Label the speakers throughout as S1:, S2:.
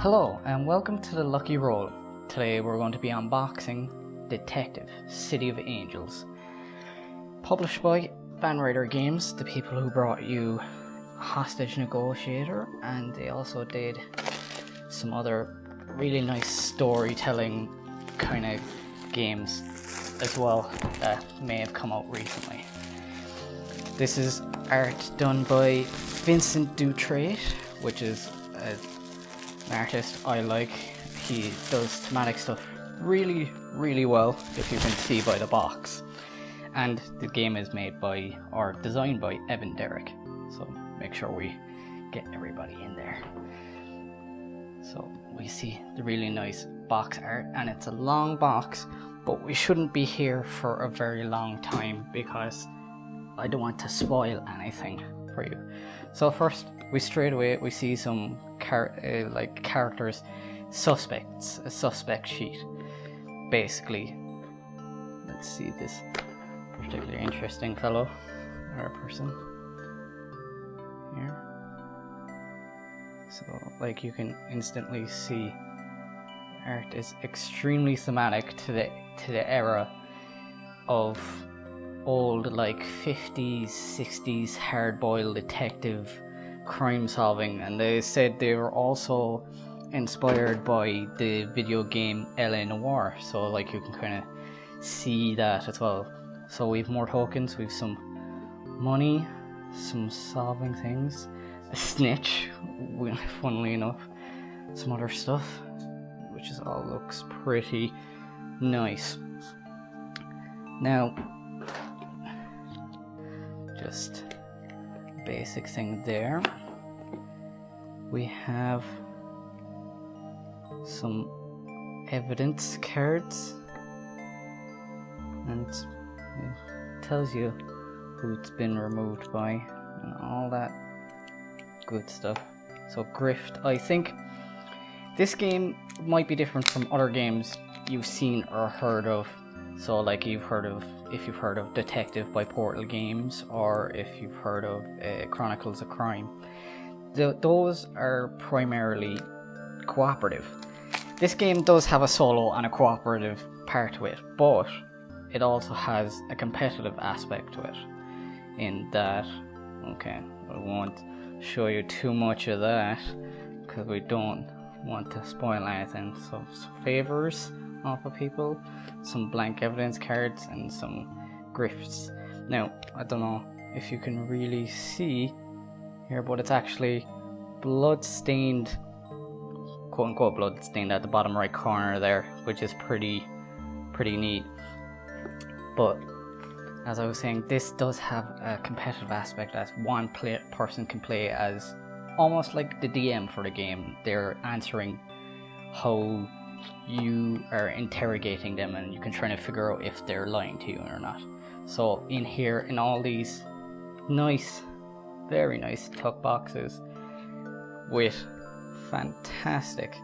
S1: Hello and welcome to the Lucky Roll. Today we're going to be unboxing Detective City of Angels. Published by Ryder Games, the people who brought you Hostage Negotiator, and they also did some other really nice storytelling kind of games as well that may have come out recently. This is art done by Vincent Dutrait, which is an artist I like. He does thematic stuff really well, if you can see by the box. And the game is made by, or designed by, Evan Derrick. So make sure we get everybody in there. So we see the really nice box art, and it's a long box, but we shouldn't be here for a very long time because I don't want to spoil anything for you. So first, we see some characters, suspects, a suspect sheet. Basically, let's see this particularly interesting fellow or person here. So, like, you can instantly see, art is extremely thematic to the era of old, like, 50s, 60s hard-boiled detective crime solving, and they said they were also inspired by the video game LA Noire, so like you can kind of see that as well. So we've more tokens, we've some money, some solving things, a snitch, funnily enough, some other stuff, which is all looks pretty nice. Now, just basic thing there. We have some evidence cards, and it tells you who it's been removed by and all that good stuff. So grift, I think this game might be different from other games you've seen or heard of. So like if you've heard of Detective by Portal Games, or if you've heard of Chronicles of Crime, those are primarily cooperative. This game does have a solo and a cooperative part to it, but it also has a competitive aspect to it, in that, okay, I won't show you too much of that because we don't want to spoil anything. So favors off of people, some blank evidence cards, and some grifts. Now, I don't know if you can really see here, but it's actually blood-stained, quote-unquote blood-stained, at the bottom right corner there, which is pretty neat. But as I was saying, this does have a competitive aspect, as one person can play as almost like the DM for the game. They're answering how you are interrogating them, and you can try to figure out if they're lying to you or not. So in here, in all these nice, very nice tuck boxes with fantastic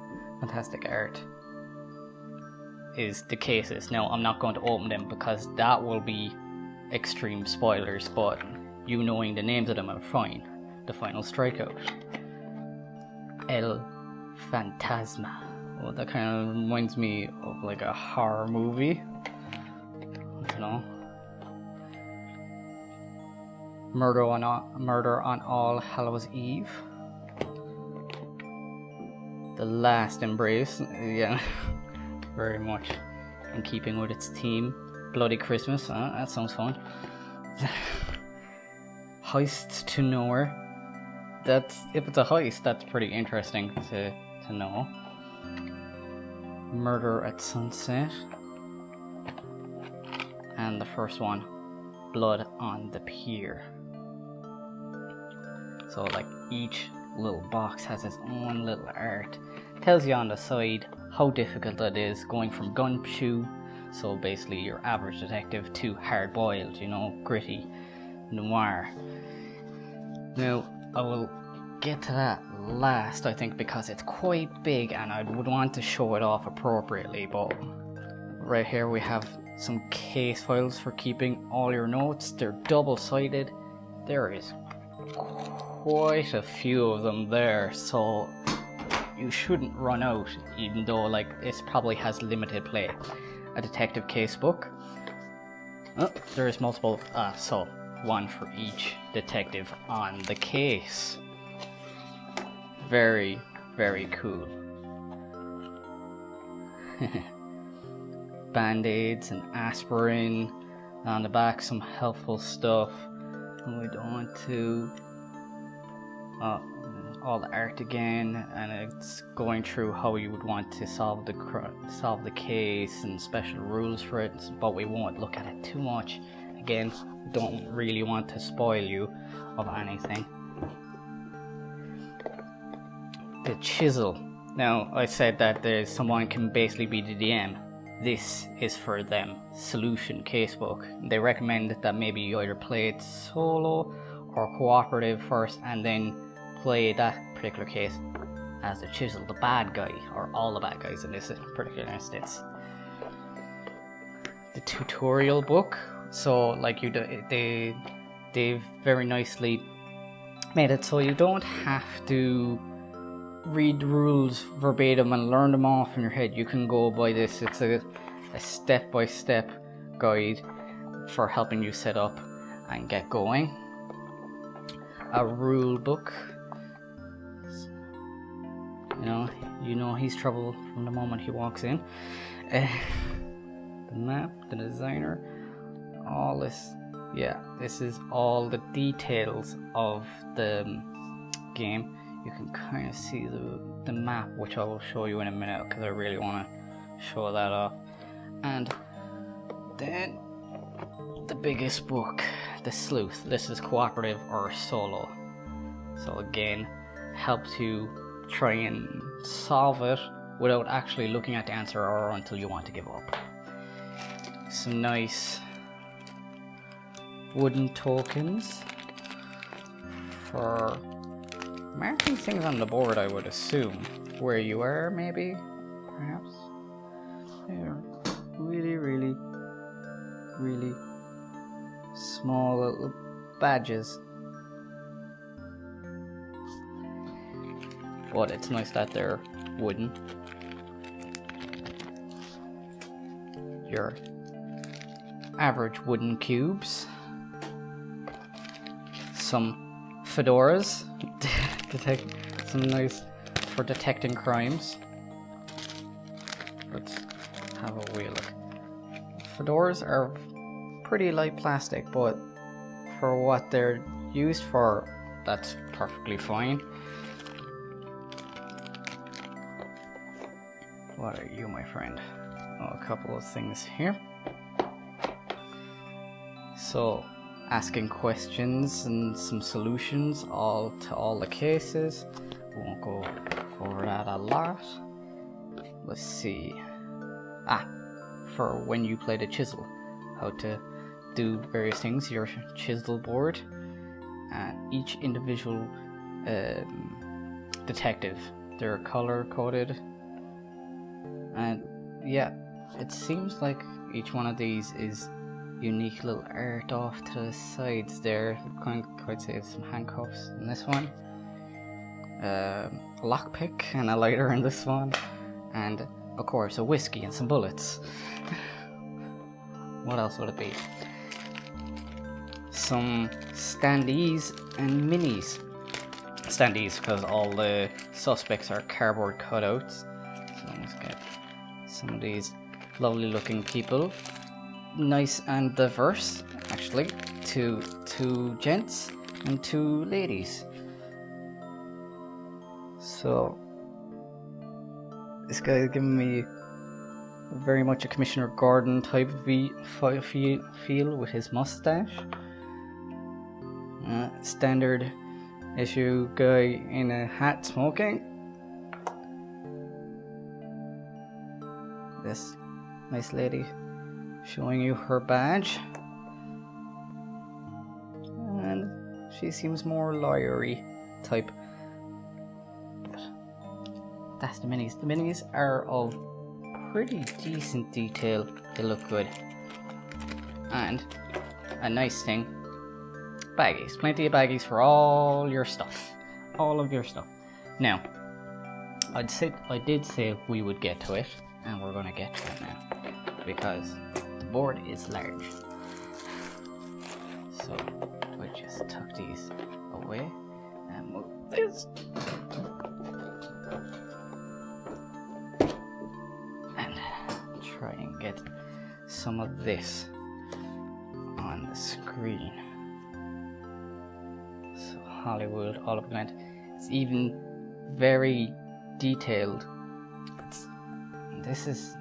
S1: art, is the cases. Now, I'm not going to open them because that will be extreme spoilers, but you knowing the names of them are fine. The Final Strikeout, El Fantasma. Well, that kind of reminds me of like a horror movie. I don't know. Murder on All Hallows Eve. The Last Embrace. Yeah, very much in keeping with its theme. Bloody Christmas. That sounds fun. Heist to Nowhere. That's, if it's a heist, that's pretty interesting to know. Murder at Sunset, and the first one, Blood on the Pier. So like each little box has its own little art. Tells you on the side how difficult it is going from gumshoe, so basically your average detective, to hard boiled, you know, gritty noir. Now I will get to that last, I think, because it's quite big and I would want to show it off appropriately. But right here we have some case files for keeping all your notes. They're double-sided. There is quite a few of them there, so you shouldn't run out, even though like this probably has limited play. A detective case book. Oh, there is multiple, so one for each detective on the case. Very, very cool. Band-aids and aspirin. On the back, some helpful stuff. And we don't want to... all the art again, and it's going through how you would want to solve the case and special rules for it, but we won't look at it too much. Again, don't really want to spoil you of anything. The chisel. Now, I said that someone can basically be the DM. This is for them. Solution casebook. They recommend that maybe you either play it solo or cooperative first, and then play that particular case as the chisel, the bad guy, or all the bad guys in this particular instance. The tutorial book. So, like they've very nicely made it so you don't have to read the rules verbatim and learn them off in your head. You can go by this. It's a step-by-step guide for helping you set up and get going. A rule book. You know he's trouble from the moment he walks in. The map, the designer, all this. Yeah, this is all the details of the game. You can kind of see the map, which I will show you in a minute because I really want to show that off. And then the biggest book, the Sleuth. This is cooperative or solo. So again, helps you try and solve it without actually looking at the answer or until you want to give up. Some nice wooden tokens for marking things on the board, I would assume. Where you are, maybe? Perhaps? They're really, really, really small little badges. But it's nice that they're wooden. Your average wooden cubes. Some fedoras. Some nice for detecting crimes. Let's have a wee look. Fedoras are pretty light plastic, but for what they're used for, that's perfectly fine. What are you, my friend? Oh, a couple of things here. So, asking questions and some solutions to all the cases. We won't go over that a lot. Let's see. For when you play the chisel, how to do various things. Your chisel board, each individual detective, they're color coded. And yeah, it seems like each one of these is unique little art off to the sides there. Quite say some handcuffs in this one, a lockpick and a lighter in this one, and of course a whiskey and some bullets. What else would it be? Some standees and minis. Standees because all the suspects are cardboard cutouts. So let's get some of these lovely looking people. Nice and diverse, actually. Two gents and two ladies. So this guy is giving me very much a Commissioner Gordon type feel with his mustache. Standard issue guy in a hat smoking. This nice lady showing you her badge, and she seems more lawyery type. But that's the minis. The minis are of pretty decent detail. They look good, and a nice thing, baggies. Plenty of baggies for all your stuff, all of your stuff. Now, I did say we would get to it, and we're gonna get to it now because the board is large. So I just tuck these away and move this. And try and get some of this on the screen. So Hollywood, all of Glent. It's even very detailed. This is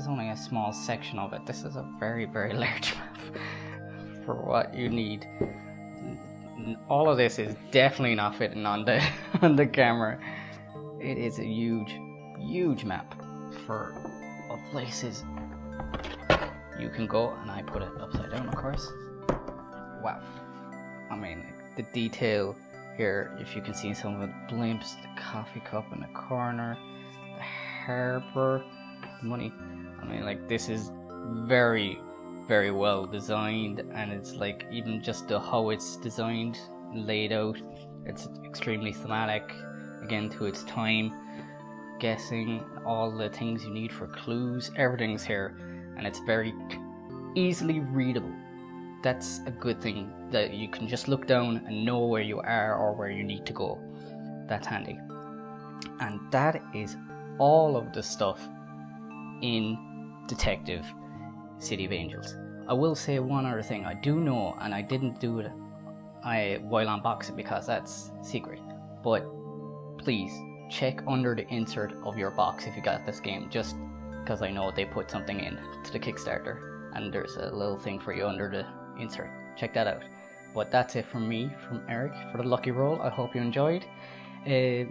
S1: only a small section of it. This is a very, very large map for what you need. All of this is definitely not fitting on the on the camera. It is a huge map for places you can go, and I put it upside down, of course. Wow, I mean, like, the detail here, if you can see some of the blimps, the coffee cup in the corner, the harbor, the money. I mean, like, this is very, very well designed, and it's like even just how it's designed, laid out, it's extremely thematic, again, to its time. Guessing, all the things you need for clues, everything's here, and it's very easily readable. That's a good thing, that you can just look down and know where you are or where you need to go. That's handy. And that is all of the stuff in Detective City of Angels. I will say one other thing. I do know, and I didn't do it while unboxing because that's secret, but please check under the insert of your box if you got this game, just because I know they put something in to the Kickstarter and there's a little thing for you under the insert. Check that out. But that's it from me, from Eric, for the Lucky Roll. I hope you enjoyed.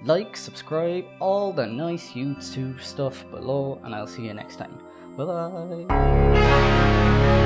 S1: Like, subscribe, all the nice YouTube stuff below, and I'll see you next time. Bye bye.